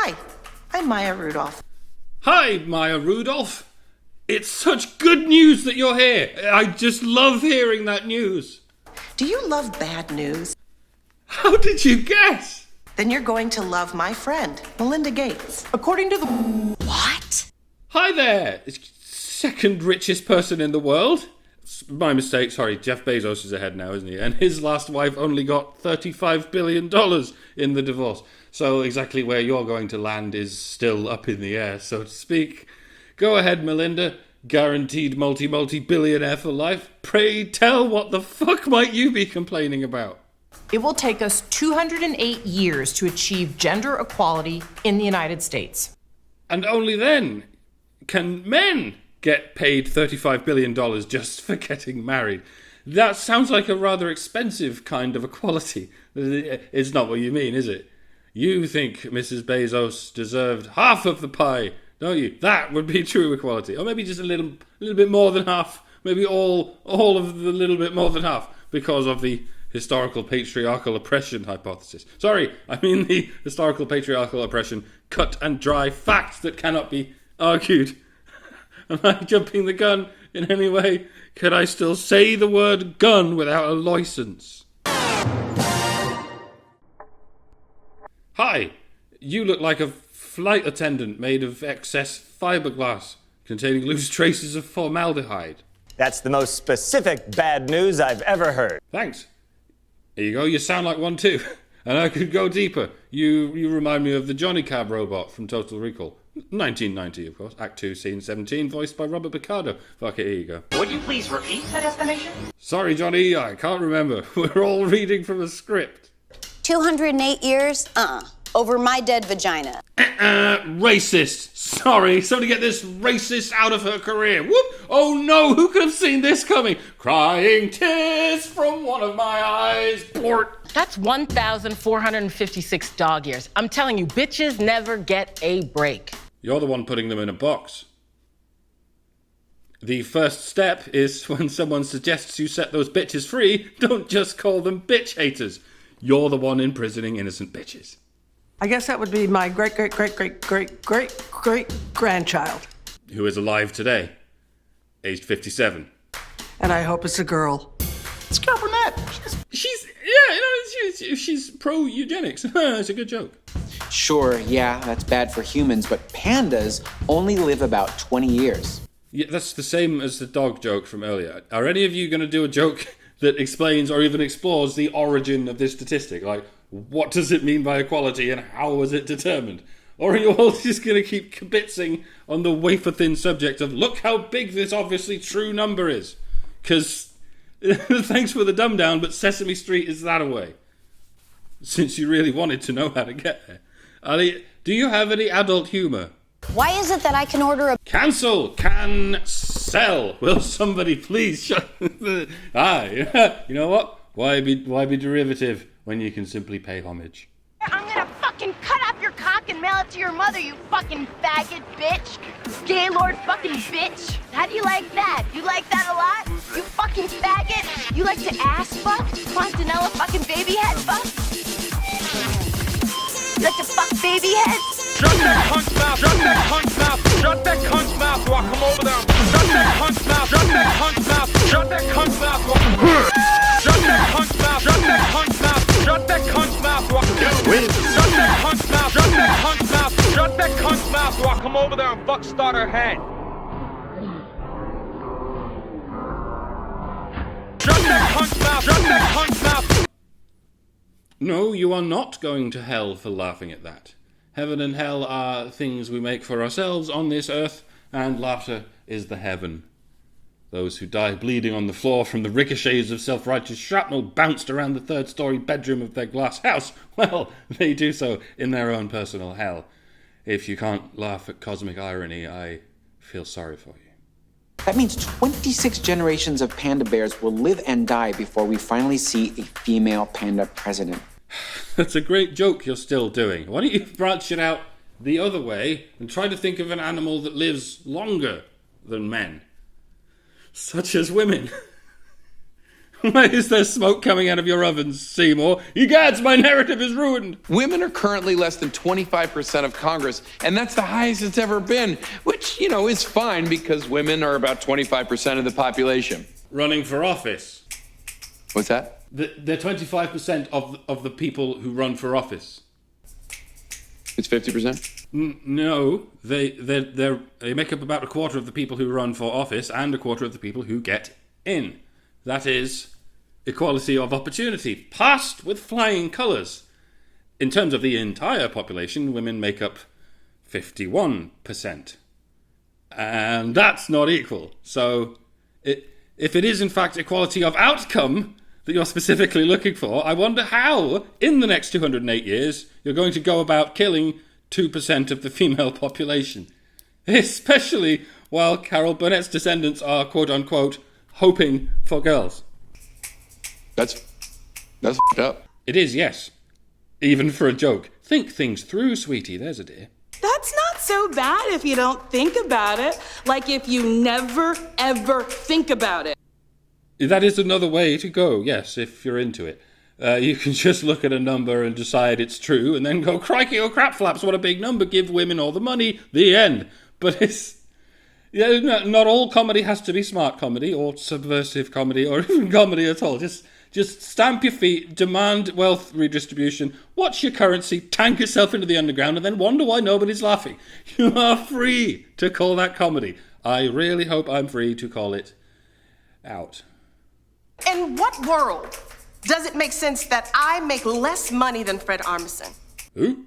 Hi, I'm Maya Rudolph. Hi, Maya Rudolph. It's such good news that you're here. I just love hearing that news. Do you love bad news? How did you guess? Then you're going to love my friend, Melinda Gates. According to the... What? Hi there. Second richest person in the world. My mistake, sorry. Jeff Bezos is ahead now, isn't he? And his last wife only got $35 billion in the divorce. So exactly where you're going to land is still up in the air, so to speak. Go ahead, Melinda. Guaranteed multi-billionaire for life. Pray tell, what the fuck might you be complaining about? It will take us 208 years to achieve gender equality in the United States. And only then can men get paid $35 billion just for getting married. That sounds like a rather expensive kind of equality. It's not what you mean, is it? You think Mrs. Bezos deserved half of the pie, don't you? That would be true equality. Or maybe just a little bit more than half. Maybe all of the little bit more than half, because of the historical patriarchal oppression hypothesis. Sorry, I mean the historical patriarchal oppression, cut and dry facts that cannot be argued. Am I jumping the gun in any way? Can I still say the word gun without a license? Hi, you look like a flight attendant made of excess fiberglass containing loose traces of formaldehyde. That's the most specific bad news I've ever heard. Thanks. There you go, you sound like one too. And I could go deeper. You remind me of the Johnny Cab robot from Total Recall. 1990, of course. Act 2, Scene 17, voiced by Robert Picardo. Fuck it, here you go. Would you please repeat that estimation? Sorry, Johnny, I can't remember. We're all reading from a script. 208 years? Over my dead vagina. Racist. Sorry, somebody get this racist out of her career. Whoop! Oh no, who could have seen this coming? Crying tears from one of my eyes. Blort. That's 1,456 dog years. I'm telling you, bitches never get a break. You're the one putting them in a box. The first step is when someone suggests you set those bitches free, don't just call them bitch haters. You're the one imprisoning innocent bitches. I guess that would be my great-great-great-great-great-great-grandchild. Who is alive today, aged 57. And I hope it's a girl. It's Girl Brunette. She's pro-eugenics. It's a good joke. Sure, yeah, that's bad for humans, but pandas only live about 20 years. Yeah, that's the same as the dog joke from earlier. Are any of you going to do a joke that explains or even explores the origin of this statistic? Like, what does it mean by equality and how was it determined? Or are you all just going to keep kibitzing on the wafer-thin subject of, look how big this obviously true number is? Because, thanks for the dumb down, but Sesame Street is that away. Since you really wanted to know how to get there. Ali, do you have any adult humour? Why is it that I can order a... Cancel! Can-sell! Will somebody please shut... you know what? Why be derivative when you can simply pay homage? I'm gonna fucking cut off your cock and mail it to your mother, you fucking faggot bitch! Gaylord fucking bitch! How do you like that? You like that a lot? You fucking faggot! You like to ass fuck? Fontanella fucking baby head fuck? You like to fuck baby heads? Shut that cunt's mouth! Shut that cunt's mouth! Shut that cunt's mouth or I'll come over there! Shut that cunt's mouth! Shut that cunt's mouth! Shut that cunt's mouth! Shut that cunt's mouth! Shut that cunt's mouth! Shut that cunt's mouth or I'll come over there! Shut that cunt's mouth! Shut that cunt's mouth! Shut that cunt's mouth or I'll come over there and fuck start her head! Shut that cunt's mouth! Shut that cunt's mouth! No, you are not going to hell for laughing at that. Heaven and hell are things we make for ourselves on this earth, and laughter is the heaven. Those who die bleeding on the floor from the ricochets of self-righteous shrapnel bounced around the third-story bedroom of their glass house, well, they do so in their own personal hell. If you can't laugh at cosmic irony, I feel sorry for you. That means 26 generations of panda bears will live and die before we finally see a female panda president. That's a great joke you're still doing. Why don't you branch it out the other way and try to think of an animal that lives longer than men? Such as women. Why is there smoke coming out of your ovens, Seymour? Egads, my narrative is ruined. Women are currently less than 25% of Congress, and that's the highest it's ever been, which, is fine because women are about 25% of the population. Running for office. What's that? They're 25% of the people who run for office. It's 50%? No, they make up about a quarter of the people who run for office and a quarter of the people who get in. That is equality of opportunity, passed with flying colours. In terms of the entire population, women make up 51%. And that's not equal. So, if it is in fact equality of outcome that you're specifically looking for, I wonder how, in the next 208 years, you're going to go about killing 2% of the female population. Especially while Carol Burnett's descendants are, quote-unquote, hoping for girls. That's f***ed up. It is, yes. Even for a joke. Think things through, sweetie. There's a dear. That's not so bad if you don't think about it. Like if you never, ever think about it. That is another way to go, yes, if you're into it. You can just look at a number and decide it's true, and then go, crikey, oh crap flaps, what a big number, give women all the money, the end. But it's... Yeah, not all comedy has to be smart comedy, or subversive comedy, or even comedy at all. Just stamp your feet, demand wealth redistribution, watch your currency, tank yourself into the underground, and then wonder why nobody's laughing. You are free to call that comedy. I really hope I'm free to call it out. In what world does it make sense that I make less money than Fred Armisen? Who?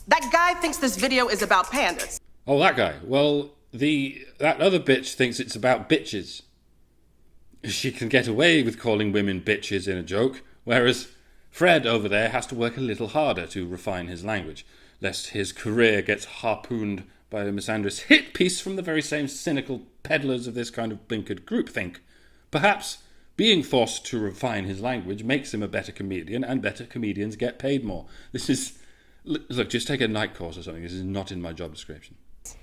That guy thinks this video is about pandas. Oh, that guy. Well, that other bitch thinks it's about bitches. She can get away with calling women bitches in a joke, whereas Fred over there has to work a little harder to refine his language, lest his career gets harpooned by a misandrous hit piece from the very same cynical peddlers of this kind of blinkered groupthink. Perhaps being forced to refine his language makes him a better comedian, and better comedians get paid more. This is... Look, just take a night course or something. This is not in my job description.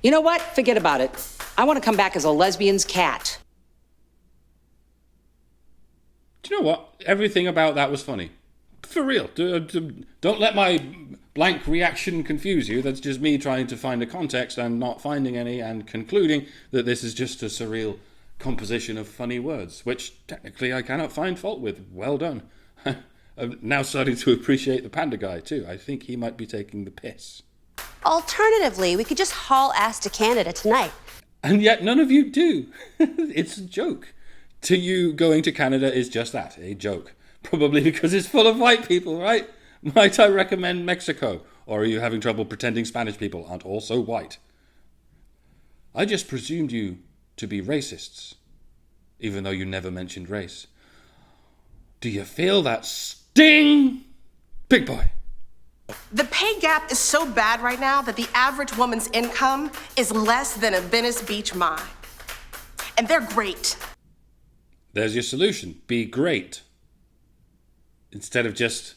You know what? Forget about it. I want to come back as a lesbian's cat. Do you know what? Everything about that was funny. For real. Don't let my blank reaction confuse you. That's just me trying to find a context and not finding any, and concluding that this is just a surreal composition of funny words, which technically I cannot find fault with. Well done. I'm now starting to appreciate the panda guy too. I think he might be taking the piss. Alternatively, we could just haul ass to Canada tonight. And yet none of you do. It's a joke. To you, going to Canada is just that, a joke. Probably because it's full of white people, right? Might I recommend Mexico? Or are you having trouble pretending Spanish people aren't also white? I just presumed you to be racists, even though you never mentioned race. Do you feel that sting? Big boy. The pay gap is so bad right now that the average woman's income is less than a Venice Beach mine. And they're great. There's your solution. Be great. Instead of just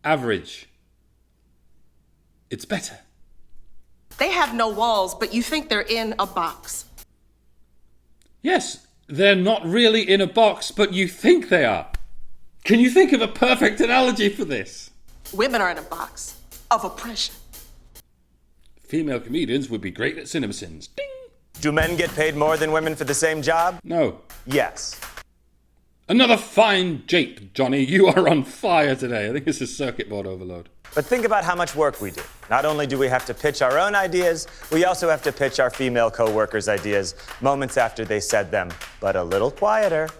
average. It's better. They have no walls, but you think they're in a box. Yes, they're not really in a box, but you think they are. Can you think of a perfect analogy for this? Women are in a box of oppression. Female comedians would be great at cinema sins. Ding! Do men get paid more than women for the same job? No. Yes. Another fine jape, Johnny. You are on fire today. I think this is circuit board overload. But think about how much work we do. Not only do we have to pitch our own ideas, we also have to pitch our female co-workers' ideas moments after they said them, but a little quieter.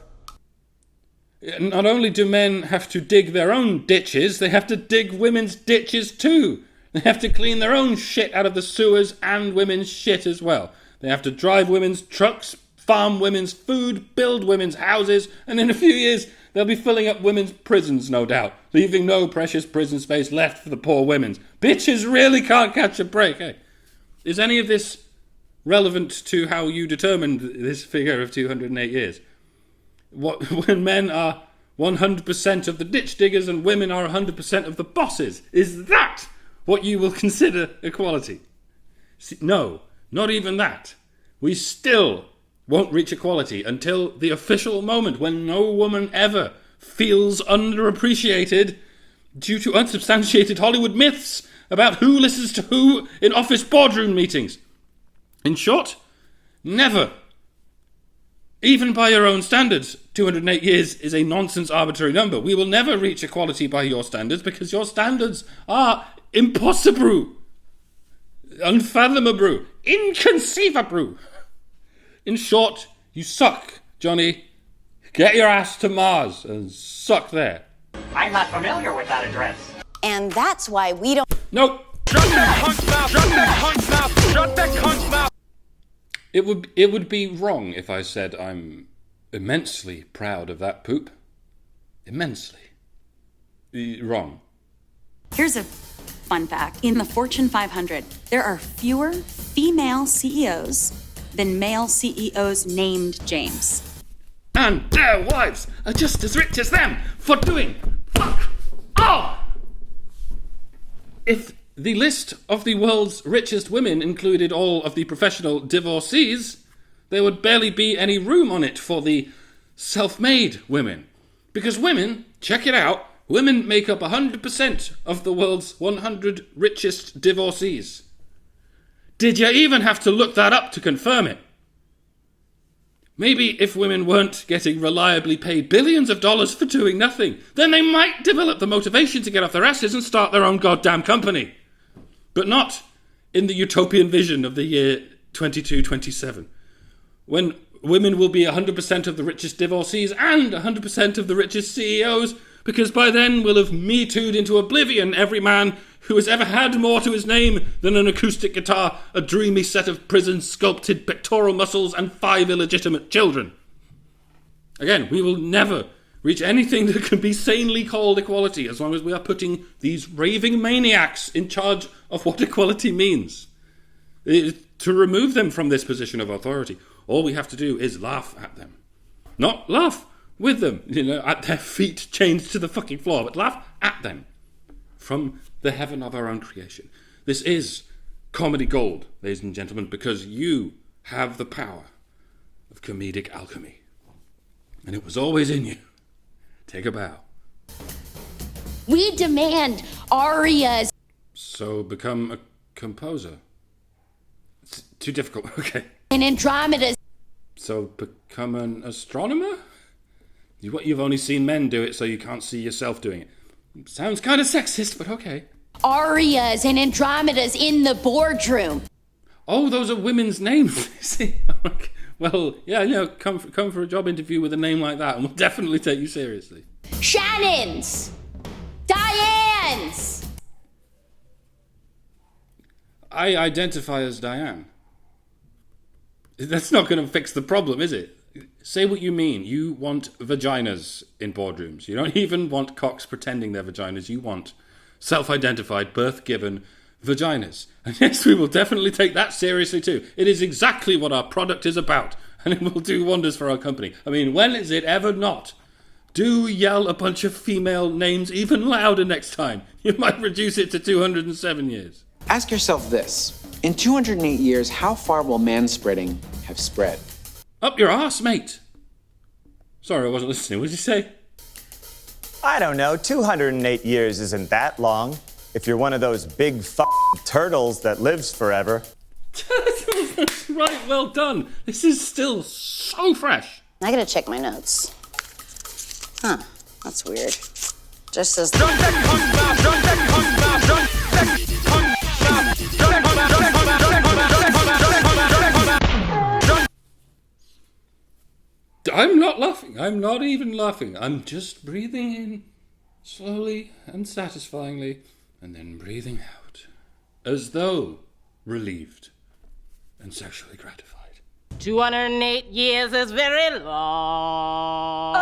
Not only do men have to dig their own ditches, they have to dig women's ditches too. They have to clean their own shit out of the sewers and women's shit as well. They have to drive women's trucks, farm women's food, build women's houses, and in a few years they'll be filling up women's prisons, no doubt, leaving no precious prison space left for the poor women's. Bitches really can't catch a break, eh? Is any of this relevant to how you determined this figure of 208 years? When men are 100% of the ditch diggers and women are 100% of the bosses, is that what you will consider equality? No, not even that. We still won't reach equality until the official moment when no woman ever feels underappreciated due to unsubstantiated Hollywood myths about who listens to who in office boardroom meetings. In short, never. Even by your own standards, 208 years is a nonsense arbitrary number. We will never reach equality by your standards because your standards are impossible, unfathomable, inconceivable. In short, you suck, Johnny. Get your ass to Mars and suck there. I'm not familiar with that address. And that's why we don't. Nope. Shut that cunt's mouth! Shut that cunt's mouth! Shut that cunt's mouth! It would be wrong if I said I'm immensely proud of that poop. Immensely. Wrong. Here's a fun fact. In the Fortune 500, there are fewer female CEOs than male CEOs named James. And their wives are just as rich as them for doing fuck all. If the list of the world's richest women included all of the professional divorcees, there would barely be any room on it for the self-made women. Because women, check it out, women make up 100% of the world's 100 richest divorcees. Did you even have to look that up to confirm it? Maybe if women weren't getting reliably paid billions of dollars for doing nothing, then they might develop the motivation to get off their asses and start their own goddamn company. But not in the utopian vision of the year 2227, when women will be 100% of the richest divorcees and 100% of the richest CEOs, because by then we'll have Me Too'd into oblivion every man who has ever had more to his name than an acoustic guitar, a dreamy set of prison-sculpted pectoral muscles, and 5 illegitimate children. Again, we will never reach anything that can be sanely called equality as long as we are putting these raving maniacs in charge of what equality means. To remove them from this position of authority, all we have to do is laugh at them. Not laugh with them, at their feet chained to the fucking floor, but laugh at them from the heaven of our own creation. This is comedy gold, ladies and gentlemen, because you have the power of comedic alchemy. And it was always in you. Take a bow. We demand arias. So become a composer. It's too difficult, okay. And Andromeda's. So become an astronomer? You've only seen men do it, so you can't see yourself doing it. Sounds kind of sexist, but okay. Arias and Andromedas in the boardroom. Oh, those are women's names. See? Well, yeah, come for a job interview with a name like that, and we'll definitely take you seriously. Shannons. Dianes. I identify as Diane. That's not going to fix the problem, is it? Say what you mean. You want vaginas in boardrooms. You don't even want cocks pretending they're vaginas. You want self-identified, birth-given vaginas. And yes, we will definitely take that seriously too. It is exactly what our product is about, and it will do wonders for our company. I mean, when is it ever not? Do yell a bunch of female names even louder next time. You might reduce it to 207 years. Ask yourself this. In 208 years, how far will manspreading have spread? Up your arse, mate. Sorry, I wasn't listening. What did you say? I don't know. 208 years isn't that long. If you're one of those big turtles that lives forever. That's right, well done. This is still so fresh. I gotta check my notes. Huh, that's weird. Just as. I'm not laughing. I'm not even laughing. I'm just breathing in slowly and satisfyingly, and then breathing out, as though relieved and sexually gratified. 208 years is very long.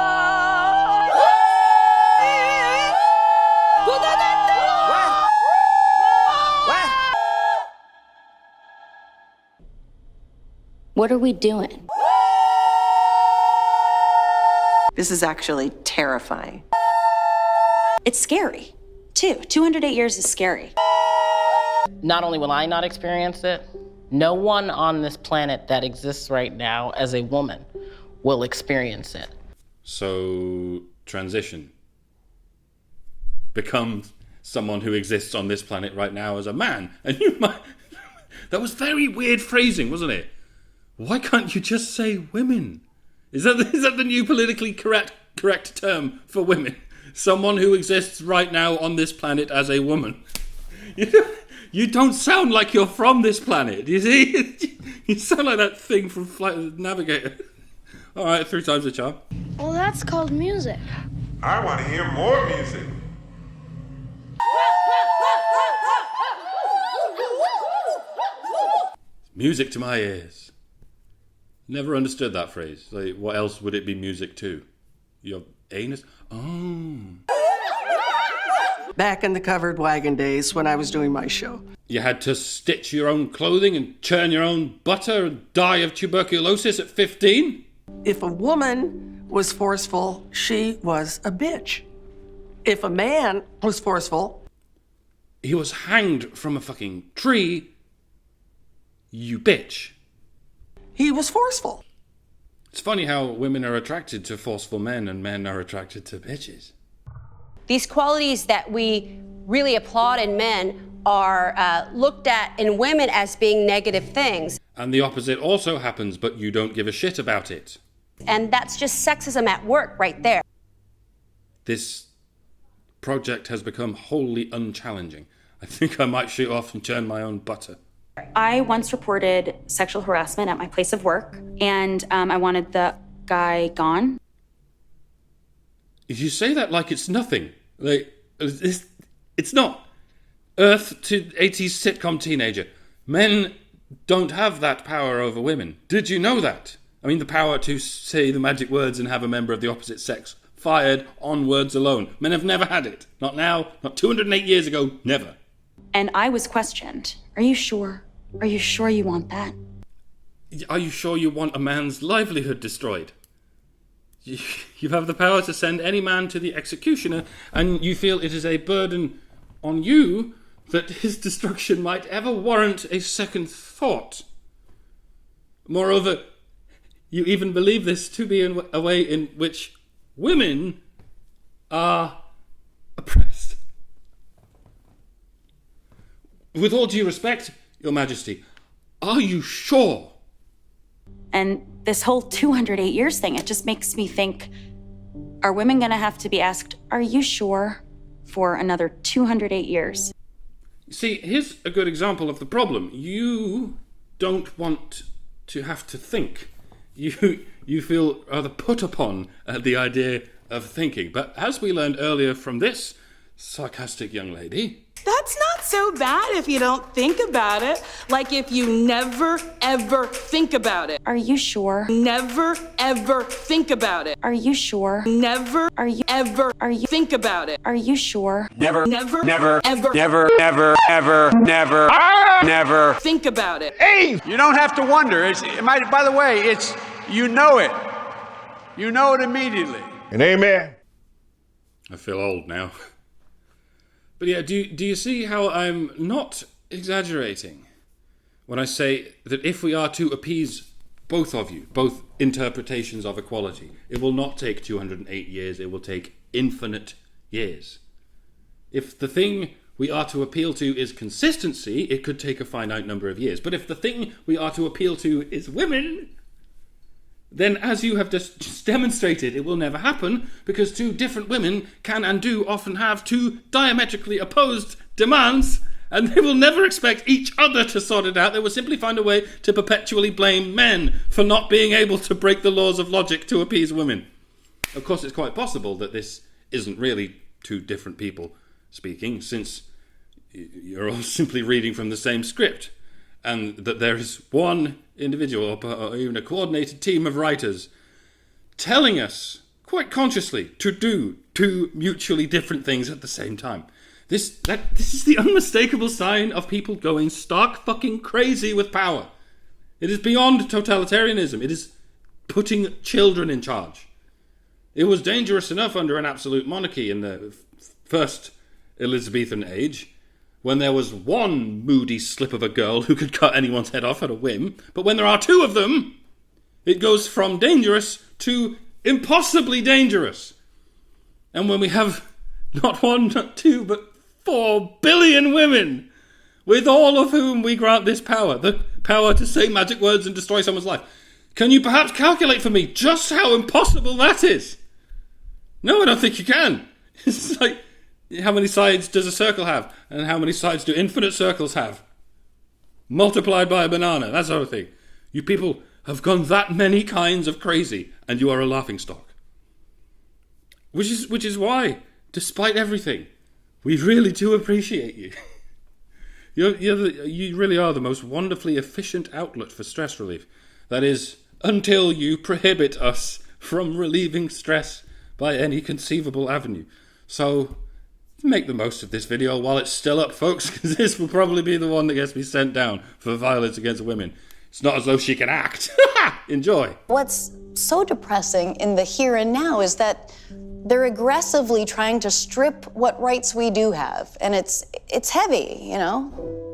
What are we doing? This is actually terrifying. It's scary, too. 208 years is scary. Not only will I not experience it, No one on this planet that exists right now as a woman will experience it. So, transition. Become someone who exists on this planet right now as a man. And you might... That was very weird phrasing, wasn't it? Why can't you just say women? Is that the new politically correct term for women? Someone who exists right now on this planet as a woman. You don't sound like you're from this planet, you see? You sound like that thing from Flight of the Navigator. All right, 3 times the charm. Well, that's called music. I want to hear more music. Music to my ears. Never understood that phrase. Like, what else would it be music to? Your anus? Oh. Back in the covered wagon days when I was doing my show. You had to stitch your own clothing and churn your own butter and die of tuberculosis at 15? If a woman was forceful, she was a bitch. If a man was forceful... He was hanged from a fucking tree, you bitch. He was forceful. It's funny how women are attracted to forceful men and men are attracted to bitches. These qualities that we really applaud in men are looked at in women as being negative things. And the opposite also happens, but you don't give a shit about it. And that's just sexism at work right there. This project has become wholly unchallenging. I think I might shoot off and churn my own butter. I once reported sexual harassment at my place of work, and I wanted the guy gone. You say that like it's nothing. Like, it's not. Earth to 80s sitcom teenager. Men don't have that power over women. Did you know that? I mean, the power to say the magic words and have a member of the opposite sex fired on words alone. Men have never had it. Not now, not 208 years ago, never. And I was questioned. Are you sure? Are you sure you want that? Are you sure you want a man's livelihood destroyed? You have the power to send any man to the executioner, and you feel it is a burden on you that his destruction might ever warrant a second thought. Moreover, you even believe this to be a way in which women are oppressed. With all due respect, Your Majesty, are you sure? And this whole 208 years thing, it just makes me think, are women going to have to be asked, are you sure, for another 208 years? See, here's a good example of the problem. You don't want to have to think. You feel rather put upon the idea of thinking. But as we learned earlier from this sarcastic young lady... That's not so bad if you don't think about it. Like if you never, ever think about it. Are you sure? Never, ever think about it. Are you sure? Never, Are you ever, Are you think about it. Are you sure? Never, Never, never, ever, never, never, ever, never, never. think about it. Hey, you don't have to wonder. By the way, it's, you know it. You know it immediately. And amen. I feel old now. But yeah, do you see how I'm not exaggerating when I say that if we are to appease both of you, both interpretations of equality, it will not take 208 years, it will take infinite years. If the thing we are to appeal to is consistency, it could take a finite number of years. But if the thing we are to appeal to is women, then as you have just demonstrated, it will never happen, because two different women can and do often have two diametrically opposed demands, and they will never expect each other to sort it out. They will simply find a way to perpetually blame men for not being able to break the laws of logic to appease women. Of course, it's quite possible that this isn't really two different people speaking, since you're all simply reading from the same script, and that there is one individual or even a coordinated team of writers telling us quite consciously to do two mutually different things at the same time. This is the unmistakable sign of people going stark fucking crazy with power. It is beyond totalitarianism. It is putting children in charge. It was dangerous enough under an absolute monarchy in the first Elizabethan age, when there was one moody slip of a girl who could cut anyone's head off at a whim, but when there are two of them, it goes from dangerous to impossibly dangerous. And when we have not one, not two, but 4 billion women, with all of whom we grant this power, the power to say magic words and destroy someone's life, can you perhaps calculate for me just how impossible that is? No, I don't think you can. It's like, how many sides does a circle have? And how many sides do infinite circles have? Multiplied by a banana, that sort of thing. You people have gone that many kinds of crazy, and you are a laughingstock. Which is why, despite everything, we really do appreciate you. You really are the most wonderfully efficient outlet for stress relief. That is, until you prohibit us from relieving stress by any conceivable avenue. So, make the most of this video while it's still up, folks, because this will probably be the one that gets me sent down for violence against women. It's not as though she can act. Enjoy. What's so depressing in the here and now is that they're aggressively trying to strip what rights we do have. And it's heavy, you know?